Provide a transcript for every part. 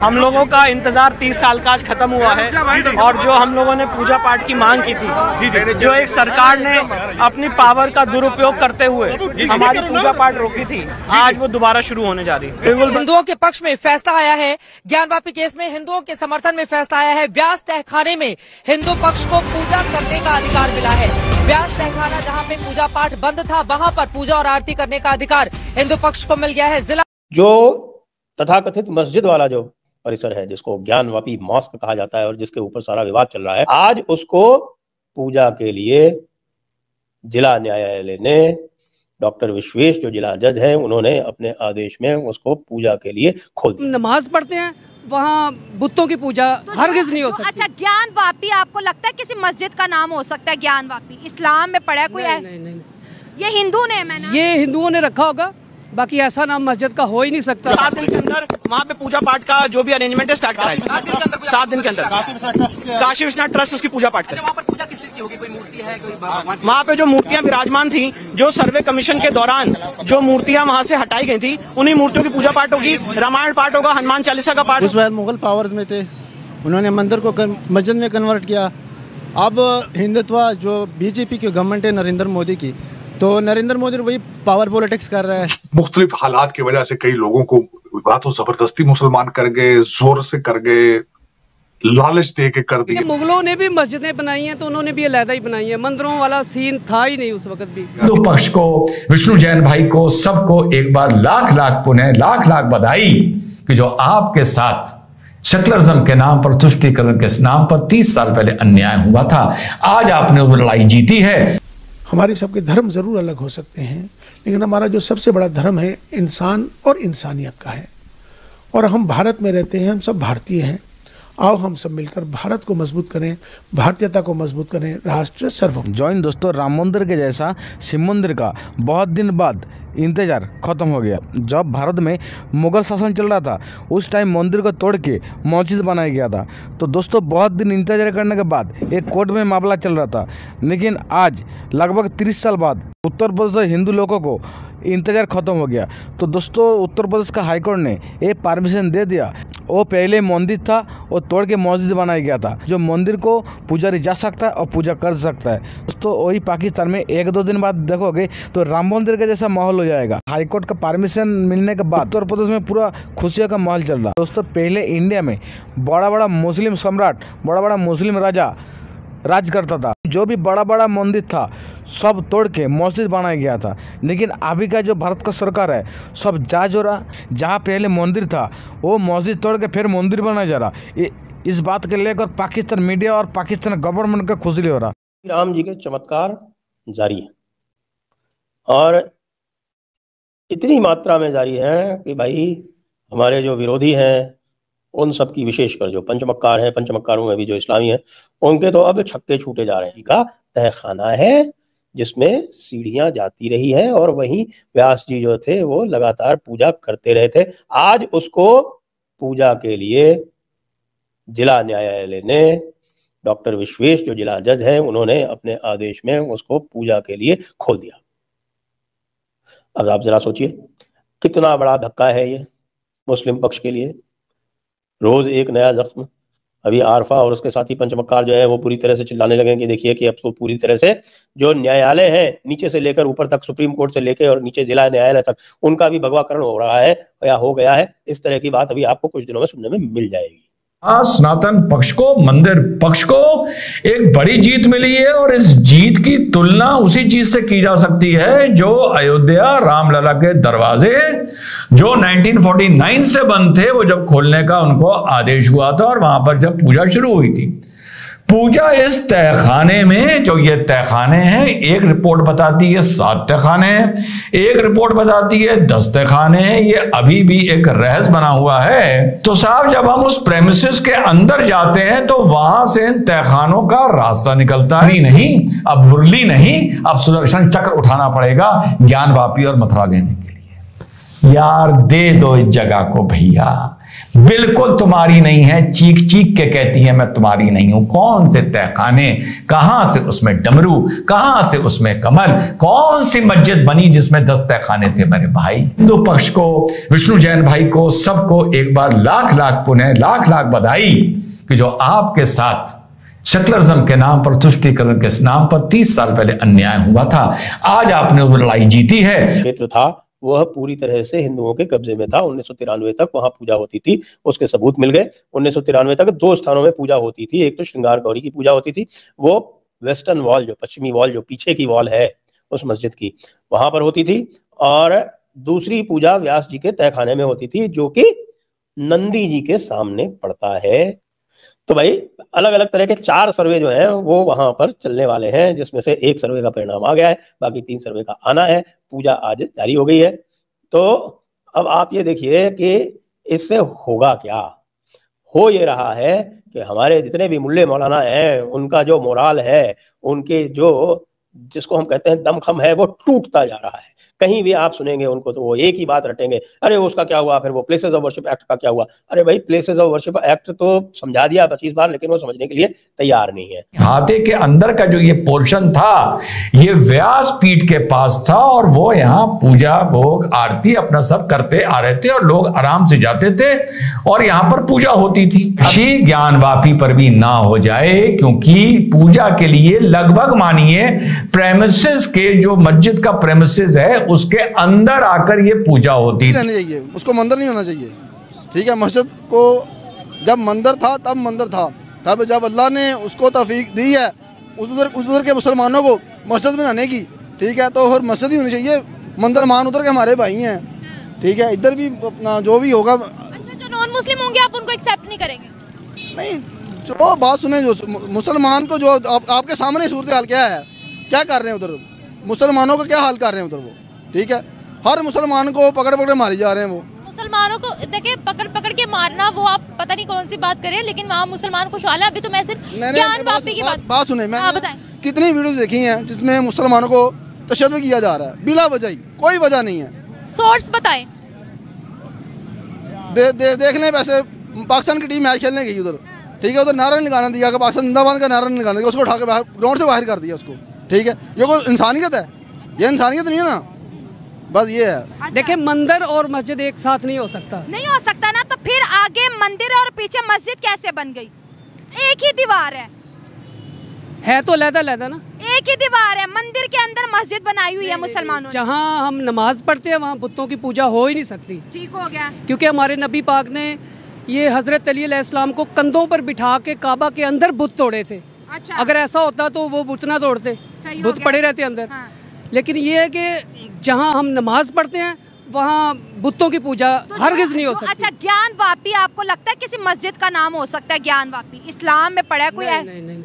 हम लोगों का इंतजार 30 साल का आज खत्म हुआ है और जो हम लोगों ने पूजा पाठ की मांग की थी, जो एक सरकार ने अपनी पावर का दुरुपयोग करते हुए हमारी पूजा पाठ रोकी थी, आज वो दोबारा शुरू होने जा रही है। हिंदुओं के पक्ष में फैसला आया है। ज्ञानवापी केस में हिंदुओं के समर्थन में फैसला आया है। व्यास तहखाने में हिंदू पक्ष को पूजा करने का अधिकार मिला है। व्यास तहखाना जहाँ पे पूजा पाठ बंद था, वहाँ पर पूजा और आरती करने का अधिकार हिंदू पक्ष को मिल गया है। जिला जो तथाकथित मस्जिद वाला जो परिसर है, जिसको ज्ञानवापी मॉस्क कहा जाता है और जिसके ऊपर सारा विवाद चल रहा है, आज उसको पूजा के लिए जिला न्यायालय ने, डॉक्टर विश्वेश जो जिला जज हैं, उन्होंने अपने आदेश में उसको पूजा के लिए खोल दिया। नमाज पढ़ते हैं, वहाँ बुतों की पूजा हरगिज नहीं हो सकती। अच्छा, ज्ञानवापी आपको लगता है किसी मस्जिद का नाम हो सकता है? ज्ञानवापी इस्लाम में पढ़ा है कोई? नहीं। ये हिंदू नेम है ना? ये हिंदुओं ने रखा होगा, बाकी ऐसा नाम मस्जिद का हो ही नहीं सकता। 7 दिन के अंदर वहाँ पे पूजा पाठ का जो भी अरेंजमेंट है स्टार्ट कराएंगे। 7 दिन के अंदर काशी विश्वनाथ ट्रस्ट उसकी पूजा पाठ करें। वहाँ पर पूजा किस चीज़ की होगी? कोई मूर्ति है, कोई भगवान? वहाँ पे जो मूर्तियां विराजमान थी, जो सर्वे कमीशन के दौरान जो मूर्तियां वहाँ से हटाई गई थी, उन्हीं मूर्तियों की पूजा पाठ होगी। रामायण पाठ होगा, हनुमान चालीसा का पाठ। उस वक्त मुगल पावर्स में थे, उन्होंने मंदिर को मस्जिद में कन्वर्ट किया। अब हिंदुत्व जो बीजेपी की गवर्नमेंट है नरेंद्र मोदी की, तो नरेंद्र मोदी वही पावर पॉलिटिक्स कर रहा है। मुख्तलिफ हालात की वजह से कई लोगों को तो जबरदस्ती मुसलमान कर गए, जोर से कर गए, लालच दे के कर दिए। मुगलों ने भी मस्जिदें बनाई हैं, तो उन्होंने भी अलहदा ही बनाई है। मंदिरों वाला सीन था ही नहीं उस वक्त भी। हिंदू पक्ष को, विष्णु जैन भाई को, सबको एक बार लाख लाख पुनः लाख लाख बधाई कि जो आपके साथ सेकुलरिज्म के नाम पर, तुष्टीकरण के नाम पर 30 साल पहले अन्याय हुआ था, आज आपने वो लड़ाई जीती है। हमारे सबके धर्म जरूर अलग हो सकते हैं, लेकिन हमारा जो सबसे बड़ा धर्म है इंसान और इंसानियत का है। और हम भारत में रहते हैं, हम सब भारतीय हैं। आओ हम सब मिलकर भारत को मजबूत करें, भारतीयता को मजबूत करें, राष्ट्र सर्वोपरि। जॉइन दोस्तों, राम मंदिर के जैसा शिव मंदिर का बहुत दिन बाद इंतजार खत्म हो गया। जब भारत में मुगल शासन चल रहा था, उस टाइम मंदिर को तोड़ के मस्जिद बनाया गया था। तो दोस्तों, बहुत दिन इंतजार करने के बाद एक कोर्ट में मामला चल रहा था, लेकिन आज लगभग 30 साल बाद उत्तर प्रदेश हिंदू लोगों को इंतजार खत्म हो गया। तो दोस्तों, उत्तर प्रदेश का हाईकोर्ट ने ये परमिशन दे दिया। वो पहले मंदिर था, वो तोड़ के मस्जिद बनाया गया था। जो मंदिर को पुजारी जा सकता है और पूजा कर सकता है। दोस्तों, वही पाकिस्तान में 1-2 दिन बाद देखोगे तो राम मंदिर के जैसा माहौल हो जाएगा। हाईकोर्ट का परमिशन मिलने के बाद उत्तर प्रदेश में पूरा खुशियों का माहौल चल रहा। दोस्तों, पहले इंडिया में बड़ा बड़ा मुस्लिम सम्राट, बड़ा बड़ा मुस्लिम राजा राज करता था। जो भी बड़ा बड़ा मंदिर था सब तोड़ के मस्जिद बनाया गया था। लेकिन अभी का जो भारत का सरकार है, सब जा रहा, जहाँ पहले मंदिर था वो मस्जिद तोड़ के फिर मंदिर बनाया जा रहा। इस बात के लेकर पाकिस्तान मीडिया और पाकिस्तान गवर्नमेंट का खुजली हो रहा। राम जी के चमत्कार जारी है और इतनी मात्रा में जारी है कि भाई हमारे जो विरोधी हैं, उन सब की विशेषकर जो पंचमक्कार हैं, पंचमक्कारों में भी जो इस्लामी हैं, उनके तो अब छक्के छूटे जा रहे हैं। का तहखाना है जिसमें सीढ़ियां जाती रही हैं और वहीं व्यास जी जो थे वो लगातार पूजा करते रहे थे। आज उसको पूजा के लिए जिला न्यायालय ने, डॉक्टर विश्वेश जो जिला जज हैं, उन्होंने अपने आदेश में उसको पूजा के लिए खोल दिया। अब आप जरा सोचिए कितना बड़ा धक्का है ये मुस्लिम पक्ष के लिए। रोज एक नया जख्म। अभी आरफा और उसके साथी पंचमक्कार जो है वो पूरी तरह से चिल्लाने लगे कि देखिए कि अब तो पूरी तरह से जो न्यायालय है, नीचे से लेकर ऊपर तक, सुप्रीम कोर्ट से लेकर और नीचे जिला न्यायालय तक, उनका भी भगवाकरण हो रहा है या हो गया है। इस तरह की बात अभी आपको कुछ दिनों में सुनने में मिल जाएगी। सनातन पक्ष को, मंदिर पक्ष को एक बड़ी जीत मिली है और इस जीत की तुलना उसी चीज से की जा सकती है जो अयोध्या रामलला के दरवाजे जो 1949 से बंद थे, वो जब खोलने का उनको आदेश हुआ था और वहां पर जब पूजा शुरू हुई थी। पूजा इस तहखाने में, जो ये तहखाने हैं, एक रिपोर्ट बताती है 7 तहखाने हैं, एक रिपोर्ट बताती है 10 तहखाने हैं। ये अभी भी एक रहस्य बना हुआ है। तो साहब, जब हम उस प्रेमिसेस के अंदर जाते हैं तो वहां से इन तहखानों का रास्ता निकलता है। नहीं, अब मुरली नहीं, अब सुदर्शन चक्र उठाना पड़ेगा ज्ञानवापी और मथुरा लेने के लिए। यार दे दो इस जगह को भैया, बिल्कुल तुम्हारी नहीं है, चीख चीख के कहती है मैं तुम्हारी नहीं हूं। कौन से तहखाने, कहां से उसमें डमरू, कहां से उसमें कमल, कौन सी मस्जिद बनी जिसमें 10 तहखाने थे मेरे भाई। हिंदू पक्ष को, विष्णु जैन भाई को, सबको एक बार लाख लाख पुनः लाख लाख बधाई कि जो आपके साथ सेकुलरिज्म के नाम पर, तुष्टीकरण के नाम पर 30 साल पहले अन्याय हुआ था, आज आपने वो लड़ाई जीती है। क्षेत्र था वह पूरी तरह से हिंदुओं के कब्जे में था। 1993 तक वहां पूजा होती थी, उसके सबूत मिल गए। 1993 तक 2 स्थानों में पूजा होती थी। एक तो श्रृंगार गौरी की पूजा होती थी, वो वेस्टर्न वॉल, जो पश्चिमी वॉल, जो पीछे की वॉल है उस मस्जिद की, वहां पर होती थी। और दूसरी पूजा व्यास जी के तहखाने में होती थी, जो कि नंदी जी के सामने पड़ता है। तो भाई अलग अलग तरह के 4 सर्वे जो हैं वो वहां पर चलने वाले हैं, जिसमें से एक सर्वे का परिणाम आ गया है, बाकी 3 सर्वे का आना है। पूजा आज जारी हो गई है। तो अब आप ये देखिए कि इससे होगा क्या। हो ये रहा है कि हमारे जितने भी मुल्ले मौलाना हैं, उनका जो मोराल है, उनके जो, जिसको हम कहते हैं दमखम है, वो टूटता जा रहा है। कहीं भी आप सुनेंगे उनको तो वो एक ही बात रटेंगे, अरे उसका क्या हुआ, फिर वो प्लेसेस ऑफ वर्शिप एक्ट का क्या हुआ। अरे भाई प्लेसेस ऑफ वर्शिप एक्ट तो समझा दिया 25 बार, लेकिन वो समझने के लिए तैयार नहीं है। हाथे के अंदर का जो ये पोर्शन था, ये व्यास पीठ के पास था, और वो यहाँ पूजा भोग आरती अपना सब करते आ रहे थे, और लोग आराम से जाते थे और यहाँ पर पूजा होती थी। अच्छी ज्ञानवापी पर भी ना हो जाए, क्योंकि पूजा के लिए लगभग मानिए प्रेमिसेस के, जो मस्जिद का प्रेमिसेस है, उसके अंदर आकर ये पूजा होती रहनी चाहिए, उसको मंदिर नहीं होना चाहिए। ठीक है, मस्जिद को जब मंदिर था तब मंदिर था, तब जब अल्लाह ने उसको तौफीक दी है उधर के मुसलमानों को मस्जिद बनाने की, ठीक है, तो फिर मस्जिद ही होनी चाहिए। मंदिर मान उधर के हमारे भाई हैं, ठीक है, इधर भी अपना जो भी होगा। अच्छा, जो नॉन मुस्लिम होंगे आप उनको एक्सेप्ट नहीं करेंगे? नहीं, जो बात सुने, जो मुसलमान को, जो आपके सामने सूरत हाल क्या है, क्या कर रहे हैं उधर, मुसलमानों का क्या हाल कर रहे हैं उधर वो, ठीक है, हर मुसलमान को पकड़ पकड़ मारे जा रहे हैं। वो मुसलमानों को देखिए पकड़ पकड़ के मारना, वो आप पता नहीं कौन सी बात करें, लेकिन वहाँ मुसलमान खुशहाल है। अभी तो मैं सिर्फ ज्ञानवापी की बात सुने, मैंने कितनी वीडियोस देखी हैं जिसमें मुसलमानों को तशद्दुद किया जा रहा है बिला वजह, कोई वजह नहीं है। सोर्स बताएं। देख लें, वैसे पाकिस्तान की टीम मैच खेलने गई उधर, ठीक है, उधर नारा नहीं लगाना दिया, पाकिस्तान जिंदाबाद का नारा नहीं लगाना दिया, उसको उठा के ग्राउंड से बाहर कर दिया उसको, ठीक है। ये कोई इंसानियत है? ये इंसानियत नहीं है ना, बस ये है। देखिए, मंदिर और मस्जिद एक साथ नहीं हो सकता। नहीं हो सकता ना, तो फिर आगे मंदिर और पीछे मस्जिद कैसे बन गई? एक ही दीवार है तो अलग-अलग ना, एक ही दीवार है, मंदिर के अंदर मस्जिद बनाई हुई है मुसलमानों ने। जहाँ हम नमाज पढ़ते हैं वहाँ बुतों की पूजा हो ही नहीं सकती। ठीक हो गया, क्योंकि हमारे नबी पाक ने ये हजरत अली अलैहिस्सलाम को कंधों पर बिठा के काबा के अंदर बुत तोड़े थे। अच्छा। अगर ऐसा होता तो वो बुत ना तोड़ते, बुत पड़े रहते अंदर। हाँ। लेकिन ये है कि जहाँ हम नमाज पढ़ते हैं वहाँ बुतों की पूजा हरगिज नहीं हो सकती। अच्छा, ज्ञानवापी आपको लगता है किसी मस्जिद का नाम हो सकता है? ज्ञानवापी इस्लाम में पढ़ा कोई है? नहीं,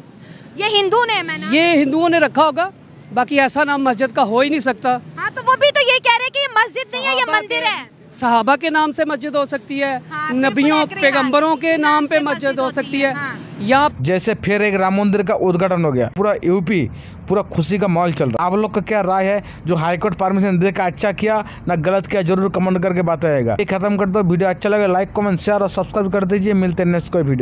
ये हिंदू ने है ना? ये हिंदुओं ने रखा होगा, बाकी ऐसा नाम मस्जिद का हो ही नहीं सकता। हाँ, तो वो भी तो ये कह रहे हैं कि ये मस्जिद नहीं है, ये मंदिर है। सहाबा के नाम से मस्जिद हो सकती है, हाँ, नबियों पैगंबरों के नाम पे मस्जिद हो सकती है। हाँ। या जैसे फिर एक राम मंदिर का उद्घाटन हो गया, पूरा यूपी पूरा खुशी का माहौल चल रहा है। आप लोग का क्या राय है? जो हाईकोर्ट परमिशन दे का अच्छा किया ना गलत किया, जरूर कमेंट करके बताइएगा। खत्म कर दो, वीडियो अच्छा लगे लाइक कमेंट शेयर और सब्सक्राइब कर दीजिए। मिलते हैं नेक्स्ट कोई वीडियो।